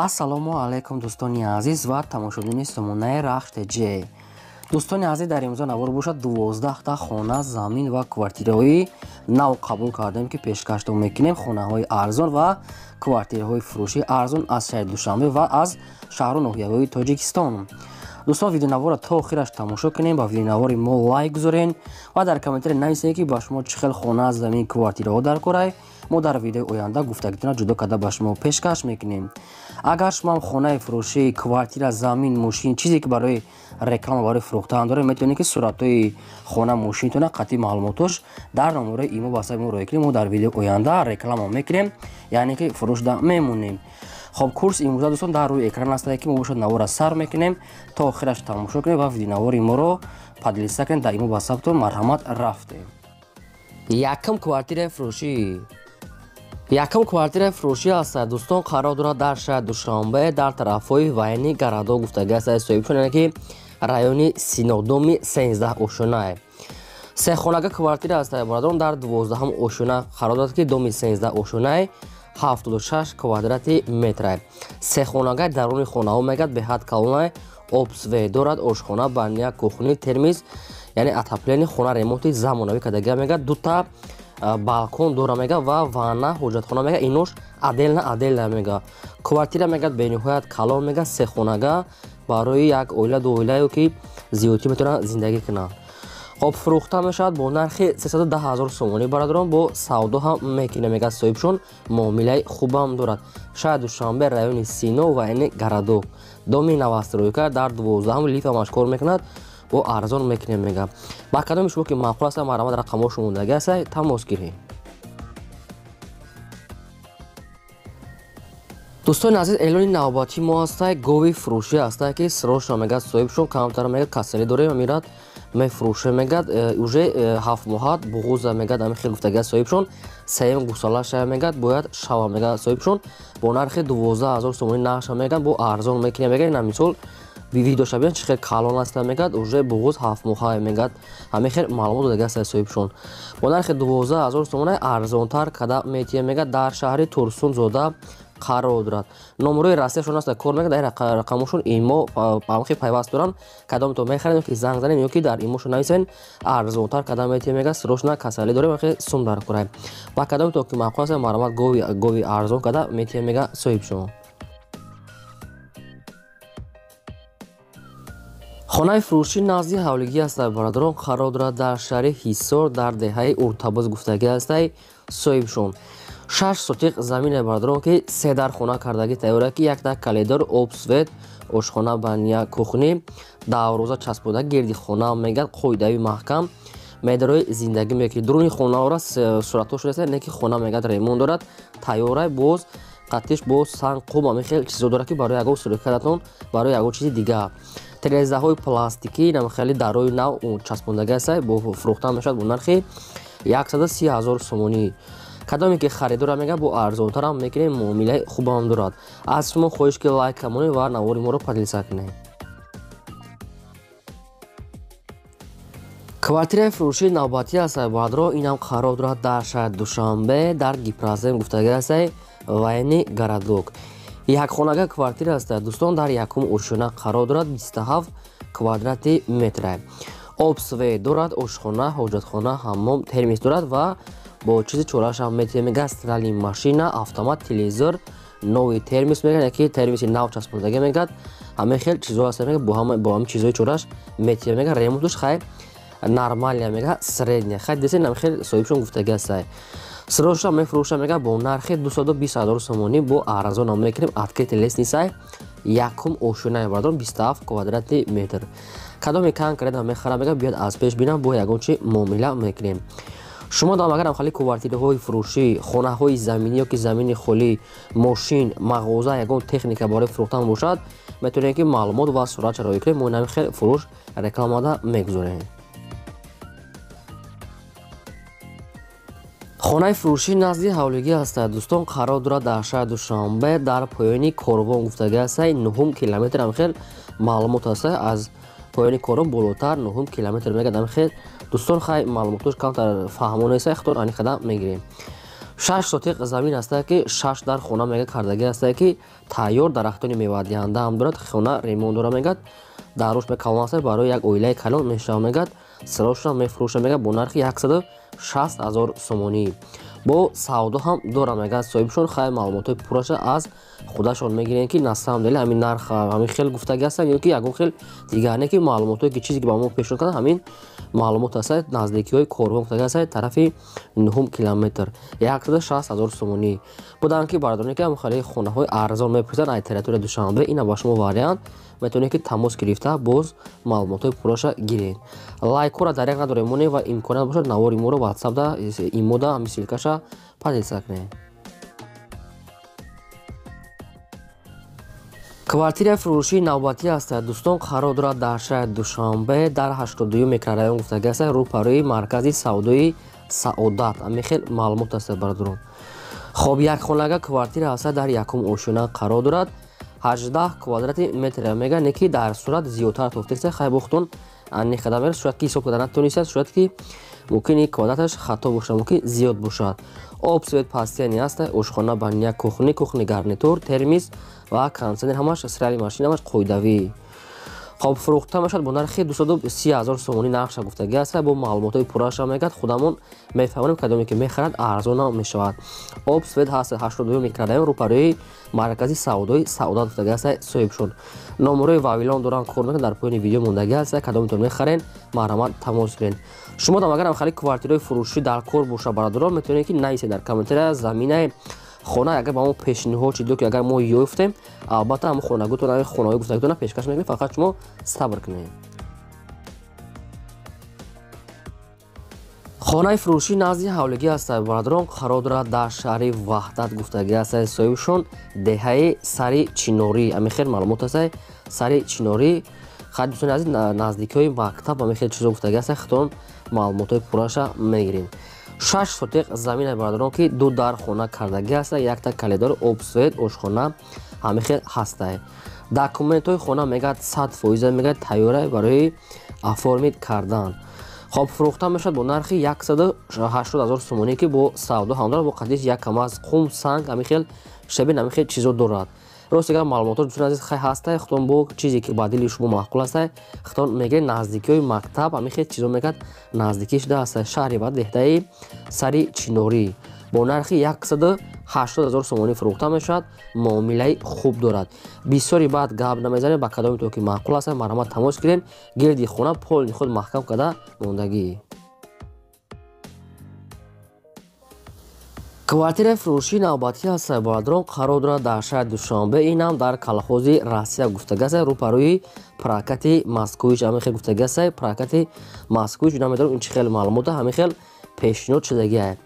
ассалому алайкум дӯстони азиз ва тамошобини сомонаи рахште ҷ. дӯстони азиз, дар имрӯза навор бошад 12 хона, замин ва квартираҳои нав қабул кардем ки пешкашдом мекунем. Хонаҳои арзон ва квартираҳои фурӯши арзон аз шаҳри Душанбе ва аз шаҳру ноҳияҳои Тоҷикистон. дӯстон, видеонавора то охираш тамошо кунем, ба видеонавори мо лайк гузорен ва дар комментаре нависед ки ба шумо чӣ хел хона, замин, квартираҳо дар корай. мо дар видеои оянда гуфтагитона ҷудо карда ба шумо пешкаш мекунем. агар шумо хонаи фурӯшӣ, квартира, замин, мошин, чизе ки барои реклама, барои фурӯхтан доред, метавонед ки суратҳои хона, мошинтона қатъи маълумотош дар номераи имо ба ҳисаби мо роя кунед. мо дар видеои оянда реклама мекунем, яъне ки фурӯшда мемонем. хоб, курс имрӯза дӯстон дар рӯи экран аст ки мо бошад навора сар мекунем. то охираш тамошо кунед ва видеонавори моро падлиса кунед. дар имо ба ҳисабтон марҳамат рафтем. Якум квартираи фурӯшӣ аст дӯстон, қарор дорад дар шаҳри Душанбе дар тарафҳои вайни Гарадо гуфтагӣ аст соҳибшон, яъне ки райони Синодоми 13 ошуна. сехонага квартира аст бародарон, дар 12 ошуна қарор дорад ки доми 13 ошуна 76 квадрати метр. сехонага даруни хонаҳо мегӯяд беҳад калона, обсве дорад, ошхона, баня, кухни, термиз, яъне отоплени хона, ремонти замонавӣ кардагӣ мегӯяд, дута балкон дора мега ва ванна, ҳоҷатхона мега, инош аделна мега. квартира мегӯяд бениҳоят калон мега, сехонага барои як оила, ду оилаё ки зиёдтӣ метавонад зиндагӣ кунанд. хоб, фурӯхта мешавад бо нархи 310 000 сомонӣ бародарон, бо савдо ҳам мекуна мегӯяд соҳибшон, муомилаи хубам дорад. шаҳри Душанбе, райони Сино ва яъне Гарадо. доми навастройка дар 12 лифтамаш кор мекунад, бо арзон мекунем мега. ба кадоми шумо ки маъқул аст, марҳамат рақамҳо шумондагӣ аст, тамос гиред. дӯстони азиз, эълони навбатии мо аст, гови фурӯшӣ аст ки срошна мегӯяд соҳибшон, камтар мегӯяд касалӣ дорем, мирад мефурӯшем мегӯяд, уже 7 моҳат буғуза мегӯяд, ами хел гуфтагӣ аст соҳибшон, сеюм гусалаша мегӯяд, бояд шава мегӯяд соҳибшон, бо нархи 12 000 сомонӣ наша мегӯяд, бо арзон мекунем мегӯяд. ина мисол видеоша бинед чӣ хел калон аст мегӯяд, уже буғуз 7 моҳа мегӯяд, ҳамин хел маълумот додагӣ аст соҳибшон. бо нархи 12 000 сомонӣ арзонтар када метиҳем мегӯяд, дар шаҳри Турсунзода қарор дорад. номерои расмияшон аст кор мекунад, дар рақамошон имо памхи пайваст доранд, кадомто мехарем ки занг занем ё ки дар имошон нависем арзонтар када метиҳем мегӯяд, срочна касалӣ дорем, хе сум дар кораем. ба кадомто ки маъқул аст, марҳамат гови арзон када метиҳем мегӯяд соҳибшон. хонаи фурӯшӣ назди ҳавлигӣ аст бародарон, қарор дорад дар шаҳри Ҳисор, дар деҳаи Уртабоз гуфтагӣ аст соҳибшон. 6 сотиқ замине бародарон ки 3 дар хона кардагӣ тайёра ки як дар каледор, обсвет, ошхона, баня, кухни, давроза часпода гирди хона мегӯяд, қоидави маҳкам медарои зиндагӣ мекунед. дуруни хонаора суратҳо шуда не ки хона мегӯяд ремонт дорад, тайёра, боз қаттиш, боз санг, қум, ами хел чизо дорад ки барои ягон сурикататон, барои ягон чизи дига. терезаҳои пластикӣ намхели дарои нав часпондагӣ аст, бо фурӯхта мешавад бо нархи 130 000 сомонӣ. кадоме ки харидора мега бо арзонтарам мекунем, муомилаи хубам дорад. аз шумо хоҳиш ки лайк камонед ва навори моро падлиса кунед. квартираи фурӯшии навбатӣ аст бародарон, инам қарор дорад дар шаҳри Душанбе, дар Гипразем гуфтагӣ аст ва яъне Гарадок. якхонага квартира аст дӯстон, дар якум ошуна қарор дорад, 27 квадрати метр. обсве дорад, ошхона, ҳоҷатхона, ҳаммом, термис дорад ва бо чизи чораашам метиҳем мегӯяд, стиральни машина, автомат, телевизор, нови термис мегӯяд, яки термиси нав часпондагӣ мегӯяд, ҳамин хел чизо аст мегӯяд, бо ҳамин чизои чораш метиҳем мегӯяд, ремонтуш хай нормалия мегӯяд, средня хай десен, ҳамин хел соҳибшон гуфтагӣ аст. сроша мефурӯшам мегӯяд бо нархи 220 000 сомонӣ, бо арзонам мекунем, открити лестница, якум ошуна бародарон, 27 квадрати метр. кадоме кан кардам мехарам мегӯяд, биёд аз пеш бинам, бо ягончи муомила мекунем. шумо дам агарам хали квартираҳои фурӯшӣ, хонаҳои заминӣ ё ки замини холӣ, мошин, мағоза, ягон техника барои фурӯхтан бошад, метавонед ки маълумот ва суратша роя кунед, мо ин ҳамин хел фурӯш рекламада мегузорем. хонаи фурӯшӣ назди ҳавлигӣ аст дӯстон, қарор дорад дар шаҳри Душанбе, дар поёни корвон гуфтагӣ аст, 9 километр, ҳамин хел маълумот аст, аз поёни корвон болотар 9 километр мегӯяд, ҳамин хел дӯстон хай маълумотош камтар фаҳмо нест, хатон ани кадам мегирем. 6 сотиқ замин аст ки 6 дар хона мега кардагӣ аст ки тайёр дарахтони мевадиҳанда ҳам дорад. хона ремонт дора мегад дарош мекалон аст барои як оилаи калон мешава мегад сирошам мефурӯша мегад бо нархи 160 000 сомонӣ. бо савдо ҳам дора мегад соҳибшон хай маълумотои пурраша аз худашон мегиранд ки на самом деле ҳамин нарх ҳамин хел гуфтагӣ астанд ё ки ягон хел дигар не ки маълумотое ки чизе ки ба мо пешниҳод карданд ҳамин маълумот аст наздикиҳои коргон гуфтагӣ аст тарафи 9 километр 160 000 сомонӣ буданд ки бардорне ки ҳамин хонаҳои арзон мепурсанд аз территорияи Душанбе ина ба шумо вариант метавонед ки тамос гирифта боз маълумотои пурраша гиред. лайкора дарек надорем моне ва имконият бошад навори моро ватсапда имода ҳамин силкаша подписка кунед. квартираи фурӯшии навбатӣ аст дӯстон қарор дорад дар шаҳри Душанбе дар 82 микрорайон гуфтагӣ аст рӯпарӯи маркази савдои Саодат. ҳамин хел маълумот аст бардорон. хоб якхонага квартира аст дар якум ошина қарор дорад 18 квадрати метр мега не ки дар сурат зиёдтар тофтеса хай бохтон анни хадамер сурат ки ҳисоб карда натонисад сурат ки мумкини квадраташ хато бошад мумкин зиёд бошад. об свет пастиани аст ошхона баня кухни гарнитур термис ва кондитсионер ҳамаш сирали машина ҳамаш қоидавӣ. хоб фурӯхта мешавад бо нархи 230 000 сомонӣ нархша гуфтагӣ аст бо маълумотои пурраша мегад худамон мефаҳмонем кадоме ки мехарад арзона мешавад. об свет ҳаст 82 микрорайон рӯпарӯи маркази савдои Саодат гуфтагӣ аст соҳибшон. номерои вавилон доранд кор мекунанд дар поёни видео мондагӣ аст кадометон мехарен марҳамат тамос гиред. шумо дам агар ҳамхали квартираи фурӯшӣ дар кор боша бародарон метавонед ки нависед дар комментария заминаи хона агар ба мо пешниҳод чидо ки агар мо ёфтем албатта ҳамон хонагутон хонаҳои гуфтагитона пешкаш мекунем фақат шумо сабр кунед. хонаи фурӯшӣ назди ҳавлигӣ аст бародарон қарор дорад дар шаҳри ваҳдат гуфтагӣ аст соҳибшон деҳаи сари чинорӣ ҳамин хел маълумот аст сари чинорӣ хай дӯстони азиз наздикиҳои мактаб ҳамин хел чизо гуфтагӣ аст хитон маълумотои пурраша мегирем. 6 сотиқ замин бародарон ки ду дар хона кардагӣ аст якта калидор обсвет ошхона ҳамин хел ҳаст. документҳои хона мегӯяд 100% мегӯяд тайёра барои оформид кардан. хоб фурӯхта мешавад бо нархи 180 000 сомонӣ ки бо савдо ҳам дорад бо қадиш як кам аз қум санг ҳамин хел шабин ҳамин хел чизо дорад. рост агар маълумото дӯстони азиз хай ҳаст хитон бо чизе ки ба дили шумо маъқул аст хитон мегӯяд наздикиҳои мактаб ҳамин хел чизо мегӯяд наздикӣ шуда аст. шаҳри бад деҳтаи сари чинорӣ бо нархи 180 000 сомонӣ фурӯхта мешавад муомилаи хуб дорад. бисёри баъд гап намезанем ба кадоме то ки маъқул аст марҳамат тамос гиред гирди хона полни худ маҳкам карда мондагӣ. квартираи фурӯшии навбатӣ аст бародарон қарор дорад дар шаҳри Душанбе инам дар колхози Россия гуфтагӣ аст рӯпарӯи прокати Москвич ҳамин хел гуфтагӣ аст прокати Москвич намедонам ин чӣ хел маълумота ҳамин хел пешниҳод шудагӣ.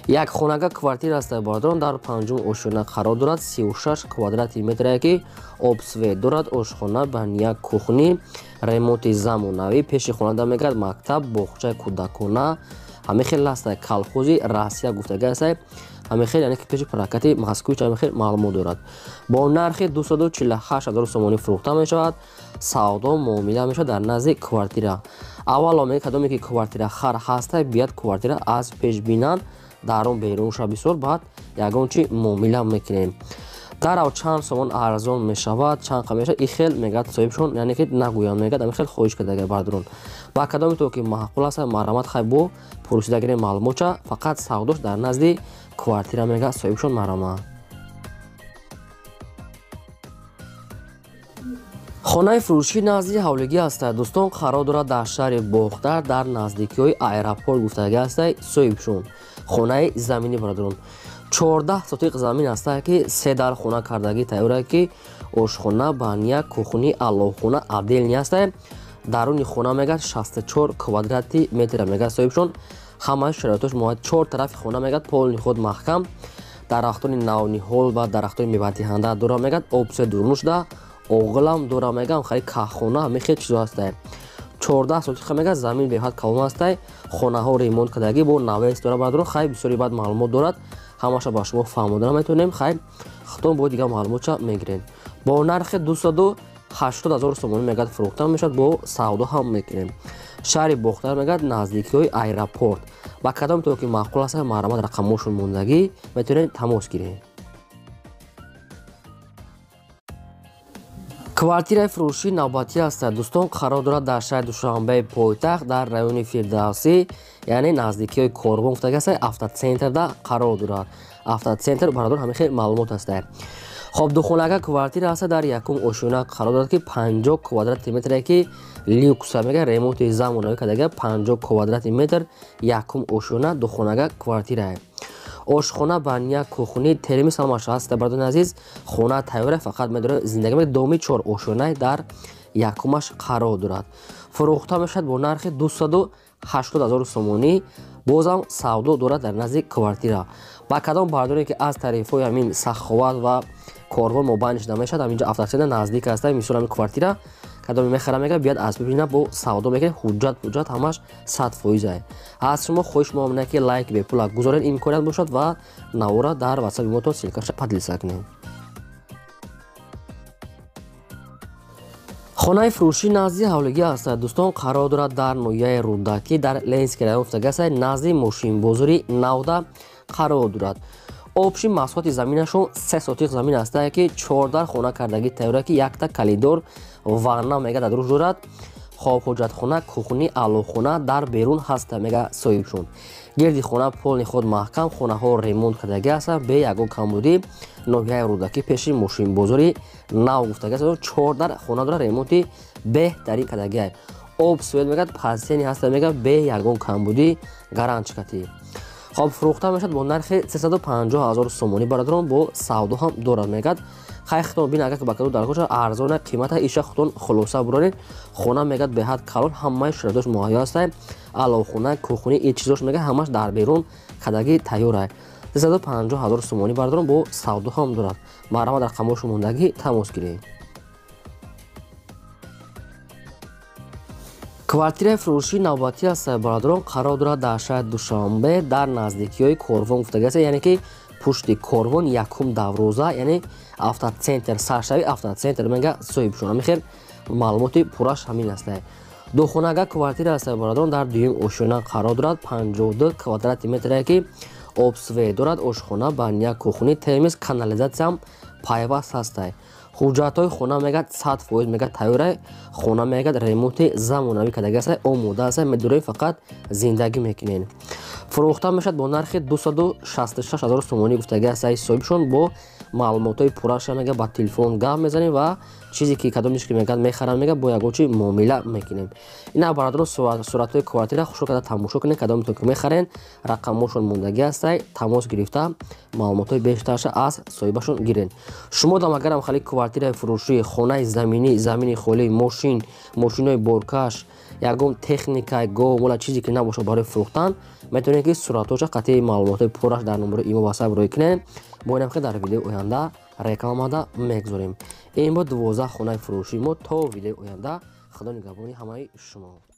як хонага квартира аст бародарон дар панҷум ошина қарор дорад 36 квадрати метр ки обсвет дорад ошхона баня кухни ремонти замонавӣ пеши хонада мегӯяд мактаб боғчаи кӯдакона ҳамин хел аст колхози Россия гуфтагӣ аст ҳамин хел яъне ки пеши прокати Москвич ҳамин хел маълумот дорад. бо нархи 248 000 сомонӣ фурӯхта мешавад савдо муомила мешавад дар назди квартира. аввало мегӯяд кадоме ки квартира хар ҳаст биёяд квартира аз пеш бинанд дар он берун шуд бисёр баъд ягон чи муомила мекунем. дарав чанд сомон арзон мешавад чанд қам мешавад ин хел мегӯяд соҳибшон яъне ки нагӯям мегӯяд ҳамин хел хоҳиш кардагӣ бародарон ба кадоме то ки маъқул аст марҳамат хай бо пурсида гирем маълумотша фақат савдош дар назди квартира мегӯяд соҳибшон марҳамат. хонаи фурӯшӣ назди ҳавлигӣ аст дӯстон қарор дорад дар шаҳри боғдар дар наздикиҳои аэропорт гуфтагӣ аст соҳибшон хонаи заминӣ бародарон 14 сотиқ замин аст ки се дар хона кардагӣ тайёра ки ошхона баня кухни аллохона отделни аст даруни хона мегӯяд 64 квадрати метр мегӯяд соҳибшон ҳамаи шароитош моҳад 4 тарафи хона мегӯяд полни худ маҳкам дарахтони навниҳол ва дарахтони мевадиҳанда дора мегӯяд обсе дурмуш шуда оғилам дора мегӯям хари каххона ҳамин хел чизо аст 14 сотиқа мегӯяд замин беҳад калон аст хонаҳо ремонт кардагӣ бо навес дора бародарон хай бисёри баъд маълумот дорад ҳамаша ба шумо фаҳмода наметавонем хай хитон бо дигар маълумотша мегирем. бо нархи 280 000 сомонӣ мегӯяд фурӯхта мешавад бо савдо ҳам мекунем. шаҳри бохтар мегӯяд наздикиҳои аэропорт. ба кадом то ки маъқул аст маърамат рақамҳошон мондагӣ метавонед тамос гиред. квартираи фурӯшии навбатӣ ҳастад. Дӯстон, қарор дорад дар шаҳри Душанбеи пойтахт дар райони Фирдавсӣ, яъне наздикиҳои Корбон гуфтага аст, автоцентрда қарор дорад. Автоцентр бародор ҳамин хел маълумот аст. хоб духонага квартира аст дар якум ошӯна қарор дорад ки 50 квадрати метре ки люкса мега ремонти замонавӣ кардага 50 квадрати метр якум ошӯна духонага квартирае. ошхона баня кухни термис ҳамаш аст. Бардони азиз, хона тайёра, фақат медорад зиндагӣ мекунад. доми 4 ошӯна дар якумаш қарор дорад. фурӯхта мешавад бо нархи 280 000 сомонӣ. бозам савдо дорад дар назди квартира. ба кадом бардоне ки аз тарифҳои ҳамин Саховат ва Корбон мобайн шуда мешавад, ҳаминҷо автоцентр наздик аст. мисол ҳамин квартира кадоме мехара мега биёд аз бибина бо савдо мекунед. ҳуҷҷат ҳамаш 100%. аз шумо хоҳиш меомада ки лайк бепула гузоред, имконият бошад ва навора дар ватсапи мо то силкаша поделиться кунед. хонаи фурӯшӣ назди ҳавлигӣ аст. дӯстон, қарор дорад дар ноҳияи Рудакӣ дар Ленинский район гуфтагаса назди мошинбозори Навда қарор дорад. обши маҳсулоти заминашон 3 сотиқ замин аст ки 14 хона кардагӣ тайёра ки якта калидор ванна мега дар руш дорад. хобҳоҷатхона, кухни, алохона дар берун ҳаста мега соҳибшон. гирди хона полни худ маҳкам, хонаҳо ремонт кардагӣ аст бе ягон камбудӣ. ноҳияи Рудакӣ пеши мошинбозори Нав гуфтага аст. 14 хона дора ремонти беҳтарин кардагӣ. об суед мегӯяд пазсени ҳаста мега бе ягон камбудӣ гарантикатӣ. хоб фурӯхта мешавад бо нархи 350 000 сомонӣ. бародарон, бо савдо ҳам дорад мегӯяд. хайхтон бин агар ба кадо даргоша арзона қимата иша хутон хулоса буронед. хона мегӯяд беҳад калон, ҳамаи шароитош муҳайё аст. алохона, кухни, ин чизош мега ҳамаш дар берун кардагӣ тайёрае. 350 000 сомонӣ. бародарон, бо савдо ҳам дорад. маърамат рақамҳошо мондагӣ тамос гиред. квартираи фурӯшии навбатӣ аст. бародарон, қарор дорад дар шаҳри Душанбе дар наздикиҳои Корбон гуфтага аст, яъне ки пушти Корбон якум давроза, яъне автоцентр саршави автоцентр мега соҳибшон. ҳамин хел маълумоти пурраш ҳамин аст. духонага квартира аст. бародарон, дар дуюм ошӯна қарор дорад. 52 квадрати метре ки обсве дорад. ошхона, баня, кухни, термис, канализатсияам пайваст ҳаст. ҳуҷҷатҳои хона мегӯяд 100% мега тайёра. хона мегӯяд ремонти замонавӣ кардагӣ аст. омода аст. медоред фақат зиндагӣ мекунед. фурӯхта мешавад бо нархи 266 000 сомонӣ гуфтагӣ аст. соҳибшон бо маълумотҳои пурраша мега ба телефон гап мезанем ва чизе ки кадом чиз ки мегӯяд мехарам мега бо ягон чи муомила мекунем. ина бародарон, суратҳои квартира хушро карда тамошо кунед. кадом то ки мехарен рақамҳошон мондагӣ аст. тамос гирифта маълумотҳои бештарша аз соҳибашон гиред. шумо дам агарам хали квартираи фурӯшӣ, хонаи заминӣ, замини холӣ, мошинои боркаш, ягон техникаи гов мола чизе ки набоша барои фурӯхтан, метавонед ки суратҳоша қатъи маълумотҳои пурраш дар номери имо васаб рӯй кунед. бо инам ки дар видеои оянда рекламада мегузорем. ин бо 12 хонаи фурӯшии мо. то видеои оянда, худо нигаҳбони ҳамаи шумо.